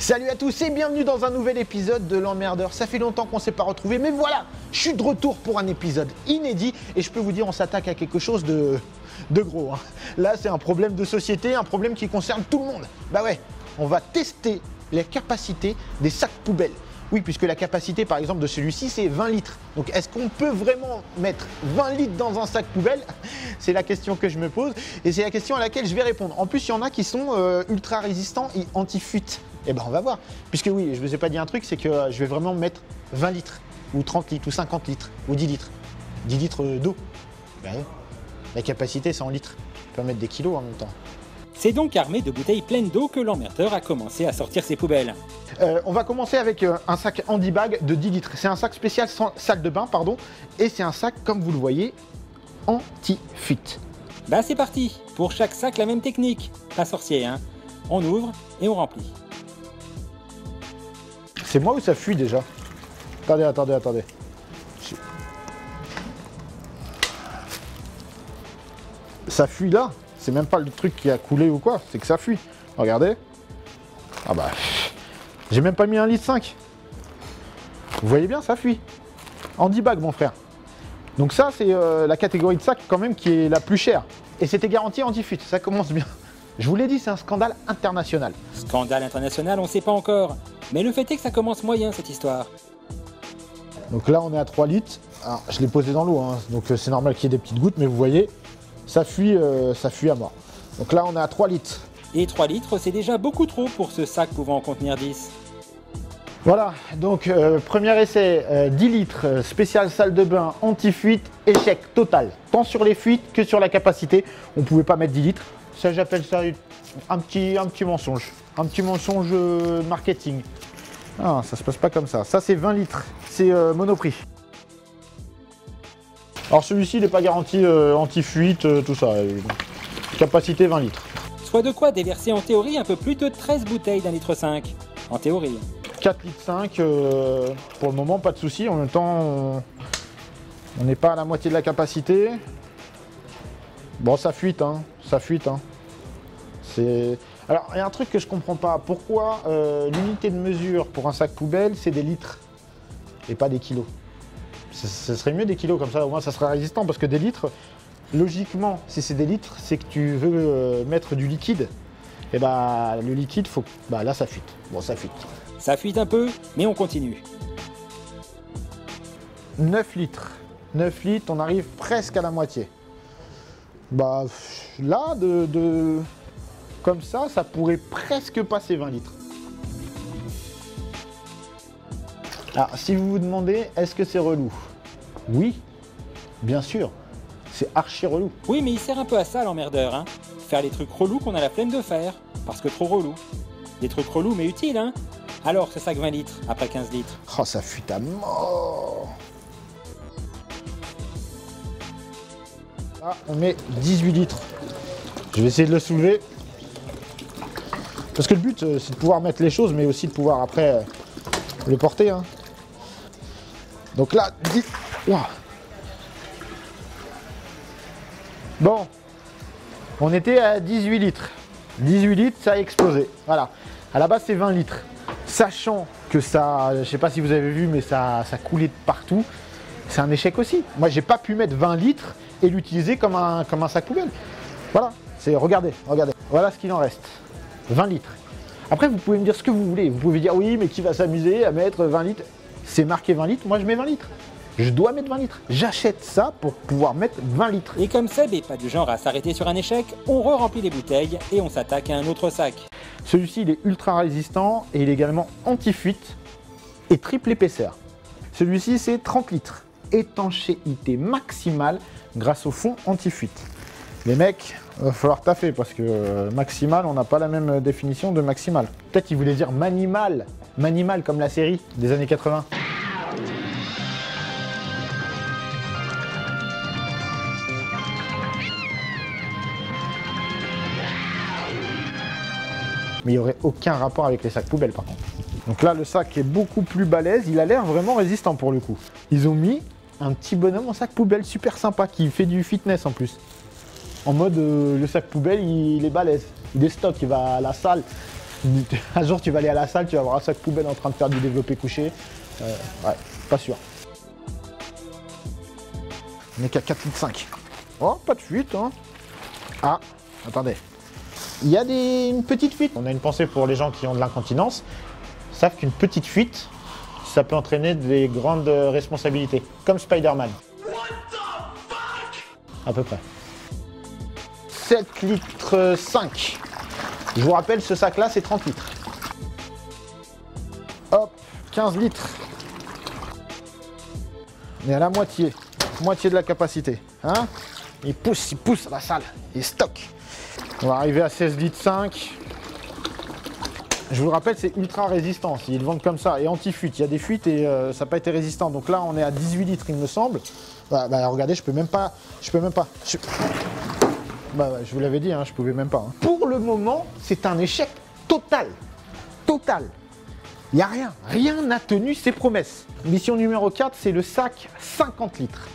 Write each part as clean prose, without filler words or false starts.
Salut à tous et bienvenue dans un nouvel épisode de l'emmerdeur. Ça fait longtemps qu'on ne s'est pas retrouvés, mais voilà, je suis de retour pour un épisode inédit et je peux vous dire, on s'attaque à quelque chose de gros. Hein. Là, c'est un problème de société, un problème qui concerne tout le monde. Bah ouais, on va tester les capacités des sacs poubelles. Oui, puisque la capacité, par exemple, de celui-ci, c'est 20 litres. Donc, est-ce qu'on peut vraiment mettre 20 litres dans un sac poubelle? C'est la question que je me pose et c'est la question à laquelle je vais répondre. En plus, il y en a qui sont ultra résistants et anti-fuite. Eh ben, on va voir. Puisque oui, je ne vous ai pas dit un truc, c'est que je vais vraiment mettre 20 litres, ou 30 litres, ou 50 litres, ou 10 litres. 10 litres d'eau. Ben, la capacité, c'est en litres. Je peux mettre des kilos en même temps. C'est donc armé de bouteilles pleines d'eau que l'emmerdeur a commencé à sortir ses poubelles. On va commencer avec un sac handy bag de 10 litres. C'est un sac spécial sac de bain, pardon. Et c'est un sac, comme vous le voyez, anti-fuite. Bah c'est parti. Pour chaque sac, la même technique. Pas sorcier, hein. On ouvre et on remplit. C'est moi ou ça fuit déjà? Attendez. Ça fuit là? C'est même pas le truc qui a coulé ou quoi, c'est que ça fuit. Regardez. Ah bah... J'ai même pas mis 1,5 litre. Vous voyez bien, ça fuit. Handy bag, mon frère. Donc ça, c'est la catégorie de sac quand même qui est la plus chère. Et c'était garanti anti-fuite, ça commence bien. Je vous l'ai dit, c'est un scandale international. Scandale international, on sait pas encore. Mais le fait est que ça commence moyen, cette histoire. Donc là, on est à 3 litres. Alors, je l'ai posé dans l'eau, hein. Donc c'est normal qu'il y ait des petites gouttes, mais vous voyez, ça fuit à mort. Donc là, on est à 3 litres. Et 3 litres, c'est déjà beaucoup trop pour ce sac pouvant en contenir 10. Voilà, donc premier essai, 10 litres, spécial salle de bain, anti-fuite, échec total. Tant sur les fuites que sur la capacité. On ne pouvait pas mettre 10 litres. Ça, j'appelle ça un petit mensonge. Un petit mensonge marketing. Ah, ça se passe pas comme ça. Ça, c'est 20 litres. C'est Monoprix. Alors celui-ci, il n'est pas garanti anti-fuite, tout ça. Capacité 20 litres. Soit de quoi déverser en théorie un peu plus de 13 bouteilles d'un litre 5. En théorie. 4 litres 5, pour le moment, pas de souci. En même temps, on n'est pas à la moitié de la capacité. Bon, ça fuite, hein. Ça fuite, hein. Alors, il y a un truc que je comprends pas. Pourquoi l'unité de mesure pour un sac poubelle, c'est des litres et pas des kilos? Ce serait mieux des kilos, comme ça, au moins, ça serait résistant. Parce que des litres, logiquement, si c'est des litres, c'est que tu veux mettre du liquide. Et bah, le liquide, faut... Bah, là, ça fuite. Bon, ça fuite. Ça fuite un peu, mais on continue. 9 litres. 9 litres, on arrive presque à la moitié. Bah, là, comme ça pourrait presque passer 20 litres. Alors, si vous vous demandez, est-ce que c'est relou? Oui, bien sûr, c'est archi relou. Oui, mais il sert un peu à ça, l'emmerdeur, hein. Faire les trucs relous qu'on a la flemme de faire, parce que trop relou. Des trucs relous, mais utiles, hein. Alors, ce sac 20 litres, après 15 litres. Oh, ça fuite à mort. Là, on met 18 litres. Je vais essayer de le soulever. Parce que le but, c'est de pouvoir mettre les choses, mais aussi de pouvoir après le porter. Hein. Donc là, 10... Wow. Bon, on était à 18 litres. 18 litres, ça a explosé. Voilà. À la base, c'est 20 litres. Sachant que ça, je ne sais pas si vous avez vu, mais ça coulait de partout. C'est un échec aussi. Moi, j'ai pas pu mettre 20 litres et l'utiliser comme un sac poubelle. Voilà. Regardez. Voilà ce qu'il en reste. 20 litres. Après, vous pouvez me dire ce que vous voulez. Vous pouvez dire oui, mais qui va s'amuser à mettre 20 litres? C'est marqué 20 litres, moi je mets 20 litres. Je dois mettre 20 litres. J'achète ça pour pouvoir mettre 20 litres. Et comme Seb n'est pas du genre à s'arrêter sur un échec, on re-remplit les bouteilles et on s'attaque à un autre sac. Celui-ci, il est ultra résistant et il est également anti-fuite et triple épaisseur. Celui-ci, c'est 30 litres. Étanchéité maximale grâce au fond anti-fuite. Les mecs, il va falloir taffer parce que maximal, on n'a pas la même définition de maximal. Peut-être qu'ils voulaient dire manimal. Manimal comme la série des années 80. Mais il n'y aurait aucun rapport avec les sacs poubelles par contre. Donc là, le sac est beaucoup plus balèze. Il a l'air vraiment résistant pour le coup. Ils ont mis un petit bonhomme en sac poubelle super sympa qui fait du fitness en plus. En mode, le sac poubelle, il est balèze. Il est stock, il va à la salle. Un jour, tu vas aller à la salle, tu vas voir un sac poubelle en train de faire du développé couché. Ouais, pas sûr. On est qu'à 4,5 litres. Oh, pas de fuite, hein. Ah, attendez. Il y a une petite fuite. On a une pensée pour les gens qui ont de l'incontinence. Ils savent qu'une petite fuite, ça peut entraîner des grandes responsabilités. Comme Spider-Man. À peu près. 7 litres 5. Je vous rappelle, ce sac-là, c'est 30 litres. Hop, 15 litres. On est à la moitié. Moitié de la capacité. Hein? Il pousse à la salle. Il stocke. On va arriver à 16 litres 5. Je vous rappelle, c'est ultra résistant. Ils le vendent comme ça. Et anti-fuite. Il y a des fuites et ça n'a pas été résistant. Donc là, on est à 18 litres, il me semble. Bah, regardez, je peux même pas. Bah, je vous l'avais dit, hein, je pouvais même pas. Hein. Pour le moment, c'est un échec total. Total. Il n'y a rien. Rien n'a tenu ses promesses. Mission numéro 4, c'est le sac 50 litres.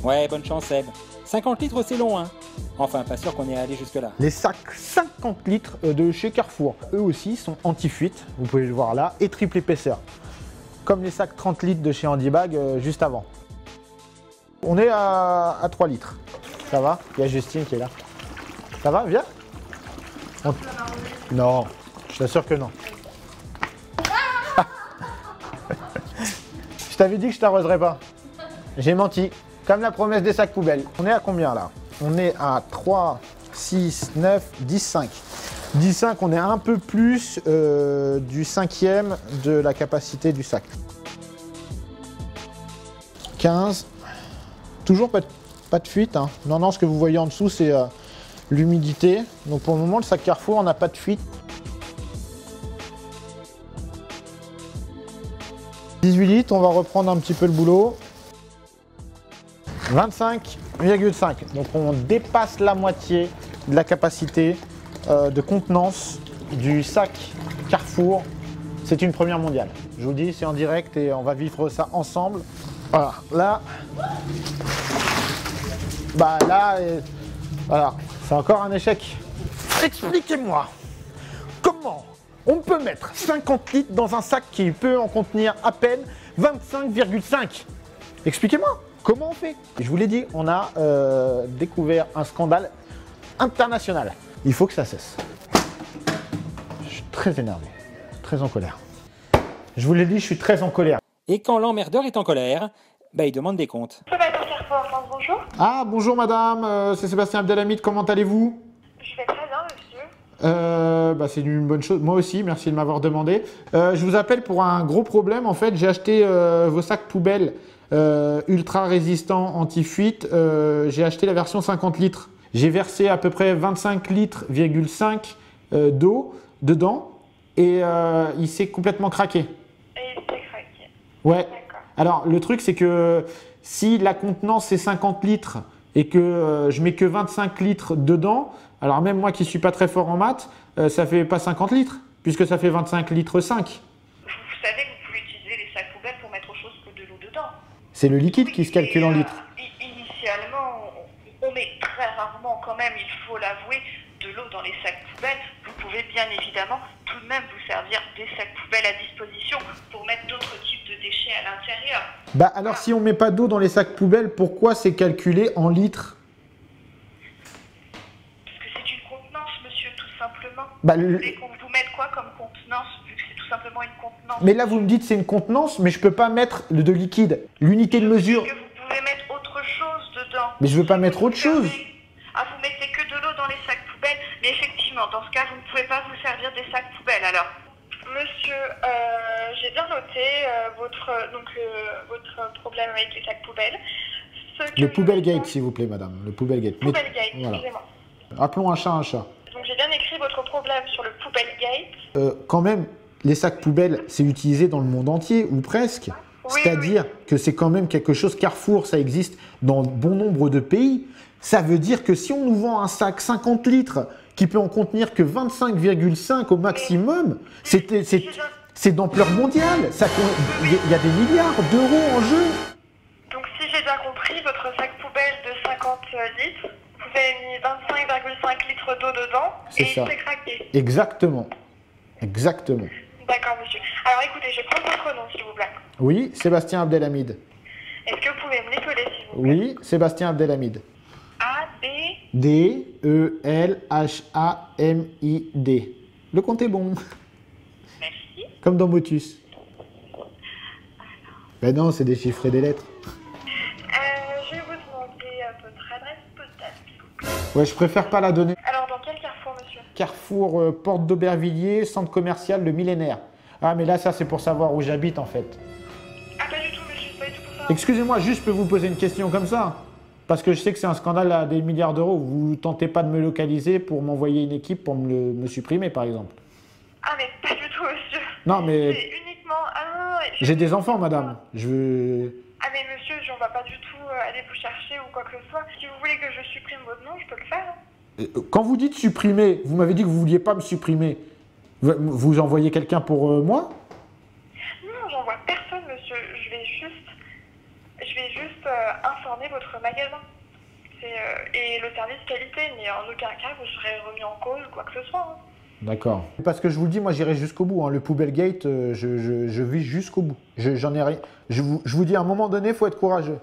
Ouais, bonne chance, Seb. 50 litres, c'est long, hein. Enfin, pas sûr qu'on ait allé jusque-là. Les sacs 50 litres de chez Carrefour, eux aussi, sont anti-fuite. Vous pouvez le voir là. Et triple épaisseur. Comme les sacs 30 litres de chez Handibag juste avant. On est à 3 litres. Ça va? Il y a Justine qui est là. Ça va? Viens. Non, je t'assure que non. Je t'avais dit que je t'arroserais pas. J'ai menti. Comme la promesse des sacs poubelles. On est à combien là? On est à 3, 6, 9, 10, 5. 10, 5, on est un peu plus du cinquième de la capacité du sac. 15. Toujours pas de fuite. Hein. Non, ce que vous voyez en dessous, c'est l'humidité. Donc pour le moment, le sac Carrefour, on n'a pas de fuite. 18 litres, on va reprendre un petit peu le boulot. 25,5. Donc on dépasse la moitié de la capacité de contenance du sac Carrefour. C'est une première mondiale. Je vous dis, c'est en direct et on va vivre ça ensemble. Voilà, là... Bah là, voilà, c'est encore un échec. Expliquez-moi, comment on peut mettre 50 litres dans un sac qui peut en contenir à peine 25,5? Expliquez-moi, comment on fait? Je vous l'ai dit, on a découvert un scandale international. Il faut que ça cesse. Je suis très énervé, très en colère. Je vous l'ai dit, je suis très en colère. Et quand l'emmerdeur est en colère, bah, il demande des comptes. Bonjour. Ah, bonjour madame, c'est Sébastien Abdelhamid, comment allez-vous? Je vais très bien, monsieur. Bah, c'est une bonne chose, moi aussi, merci de m'avoir demandé. Je vous appelle pour un gros problème, en fait, j'ai acheté vos sacs poubelles ultra résistants anti-fuite, j'ai acheté la version 50 litres. J'ai versé à peu près 25 litres,5 d'eau dedans et il s'est complètement craqué. Et c'est craqué. Ouais. D'accord. Alors, le truc, c'est que si la contenance c'est 50 litres et que je mets que 25 litres dedans, alors même moi qui ne suis pas très fort en maths, ça fait pas 50 litres, puisque ça fait 25 litres 5. Vous savez que vous pouvez utiliser les sacs poubelles pour mettre autre chose que de l'eau dedans. C'est le liquide qui se calcule en litres. Initialement, on met très rarement quand même, il faut l'avouer, de l'eau dans les sacs poubelles. Vous pouvez bien évidemment tout de même vous servir des sacs poubelles à disposition pour mettre d'autres types de déchets à l'intérieur. Bah alors si on met pas d'eau dans les sacs poubelles, pourquoi c'est calculé en litres? Parce que c'est une contenance, monsieur, tout simplement. Bah, Vous voulez qu'on vous mette quoi comme contenance, vu que c'est tout simplement une contenance? Mais là vous me dites c'est une contenance, mais je peux pas mettre de liquide. L'unité de mesure. Que vous pouvez mettre autre chose dedans. Mais je veux pas mettre autre chose. Ah, vous mettez que de l'eau dans les sacs poubelles, mais effectivement, dans ce cas, vous ne pouvez pas vous servir des sacs poubelles, alors. Monsieur, j'ai bien noté votre problème avec les sacs poubelles. Le poubelle gate, s'il vous plaît, madame. Le poubelle gate. Poubelle gate, Voilà. excusez-moi. Appelons un chat un chat. Donc j'ai bien écrit votre problème sur le poubelle gate. Quand même, les sacs poubelles, c'est utilisé dans le monde entier, ou presque. Oui, C'est-à-dire que c'est quand même quelque chose, Carrefour, ça existe dans bon nombre de pays. Ça veut dire que si on nous vend un sac 50 litres qui peut en contenir que 25,5 au maximum, c'est d'ampleur mondiale. Il y a des milliards d'euros en jeu. Donc si j'ai bien compris, votre sac poubelle de 50 litres, vous vous avez mis 25,5 litres d'eau dedans C'est et ça. c'est craqué. Exactement. Exactement. D'accord, monsieur. Alors écoutez, je vais prendre votre nom, s'il vous plaît. Oui, Sébastien Abdelhamid. Est-ce que vous pouvez me l'épeler, s'il vous plaît? Oui, Sébastien Abdelhamid. A, B... D-E-L-H-A-M-I-D. Le compte est bon. Merci. Comme dans Motus. Ben non, c'est des chiffres et des lettres. Je vais vous demander votre adresse postale, s'il vous plaît. Ouais, je préfère pas la donner. Alors, dans quel carrefour, monsieur? Carrefour Porte d'Aubervilliers, centre commercial Le Millénaire. Ah, mais là, ça, c'est pour savoir où j'habite, en fait. Ah, pas du tout, monsieur, c'est pas du tout pour ça. Excusez-moi, juste, je peux vous poser une question comme ça? Parce que je sais que c'est un scandale à des milliards d'euros. Vous tentez pas de me localiser pour m'envoyer une équipe pour me supprimer, par exemple? Ah, mais pas du tout, monsieur. Non, mais C'est uniquement... Ah, non, j'ai des enfants, madame. Je veux... Ah, mais monsieur, on va pas du tout aller vous chercher ou quoi que ce soit. Si vous voulez que je supprime votre nom, je peux le faire. Quand vous dites supprimer, vous m'avez dit que vous vouliez pas me supprimer. Vous envoyez quelqu'un pour moi? Non, j'envoie personne, monsieur. Je vais juste informer votre magasin. Et le service qualité, mais en aucun cas vous serez remis en cause ou quoi que ce soit. Hein. D'accord. Parce que je vous le dis, moi j'irai jusqu'au bout. Hein. Le Poubelle Gate, je vis jusqu'au bout. J'en ai rien. Je vous dis, à un moment donné, il faut être courageux.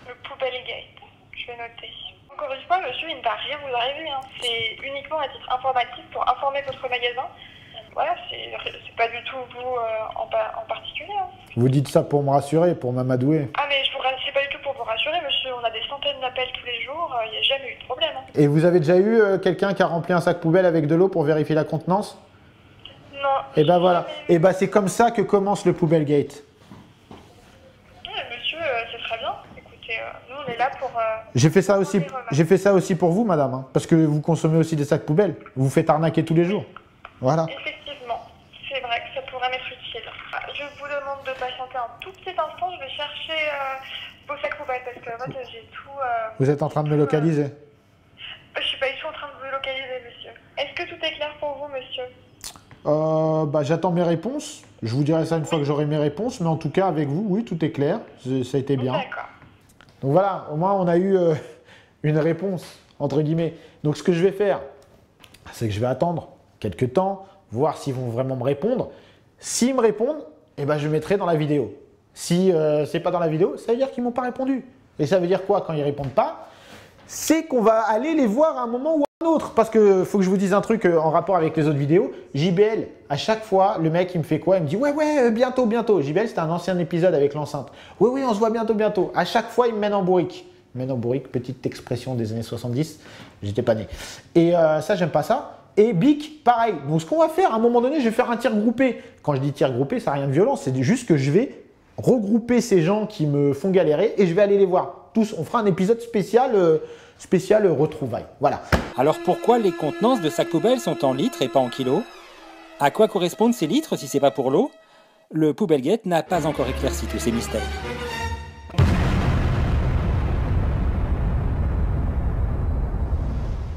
Le Poubelle Gate, je vais noter. Encore une fois, monsieur, il ne va rien vous arriver. Hein. C'est uniquement à titre informatif pour informer votre magasin. Voilà, c'est pas du tout vous en particulier. Hein. Vous dites ça pour me rassurer, pour m'amadouer. Ah, mais c'est pas du tout pour vous rassurer, monsieur. On a des centaines d'appels tous les jours. Il n'y a jamais eu de problème. Hein. Et vous avez déjà eu quelqu'un qui a rempli un sac poubelle avec de l'eau pour vérifier la contenance? Non. Et ben voilà. Et ben c'est comme ça que commence le Poubelle Gate. Ouais, monsieur, c'est très bien. Écoutez, nous on est là pour... J'ai fait ça aussi pour vous, madame. Hein, parce que vous consommez aussi des sacs poubelles. Vous vous faites arnaquer tous les jours. Voilà. Effectivement, c'est vrai que ça pourrait m'être utile. Je vous demande de patienter un tout petit instant. Je vais chercher vos sacs poubelles parce que en fait, j'ai tout... Vous êtes en train de me localiser? Je suis pas du tout en train de vous localiser, monsieur. Est-ce que tout est clair pour vous, monsieur? Bah, j'attends mes réponses. Je vous dirai ça une fois que j'aurai mes réponses. Mais en tout cas, avec vous, oui, tout est clair. Ça a été bien. D'accord. Donc voilà, au moins, on a eu une réponse, entre guillemets. Donc ce que je vais faire, c'est que je vais attendre quelques temps, voir s'ils vont vraiment me répondre. S'ils me répondent, eh ben, je mettrai dans la vidéo. Si c'est pas dans la vidéo, ça veut dire qu'ils m'ont pas répondu. Et ça veut dire quoi quand ils répondent pas? C'est qu'on va aller les voir à un moment ou à un autre. Parce que faut que je vous dise un truc en rapport avec les autres vidéos. JBL, à chaque fois, le mec, il me fait quoi? Il me dit ouais, bientôt, bientôt. JBL, c'était un ancien épisode avec l'enceinte. Oui, on se voit bientôt, bientôt. À chaque fois, il me mène en bourrique. Mène en bourrique, petite expression des années 70. J'étais pas né. Et ça, j'aime pas ça. Et Bic, pareil. Donc, ce qu'on va faire, à un moment donné, je vais faire un tir groupé. Quand je dis tir groupé, ça n'a rien de violent. C'est juste que je vais regrouper ces gens qui me font galérer et je vais aller les voir. Tous, on fera un épisode spécial retrouvailles. Voilà. Alors pourquoi les contenances de sacs poubelles sont en litres et pas en kilos? À quoi correspondent ces litres si c'est pas pour l'eau? Le Poubelle Gate n'a pas encore éclairci tous ces mystères.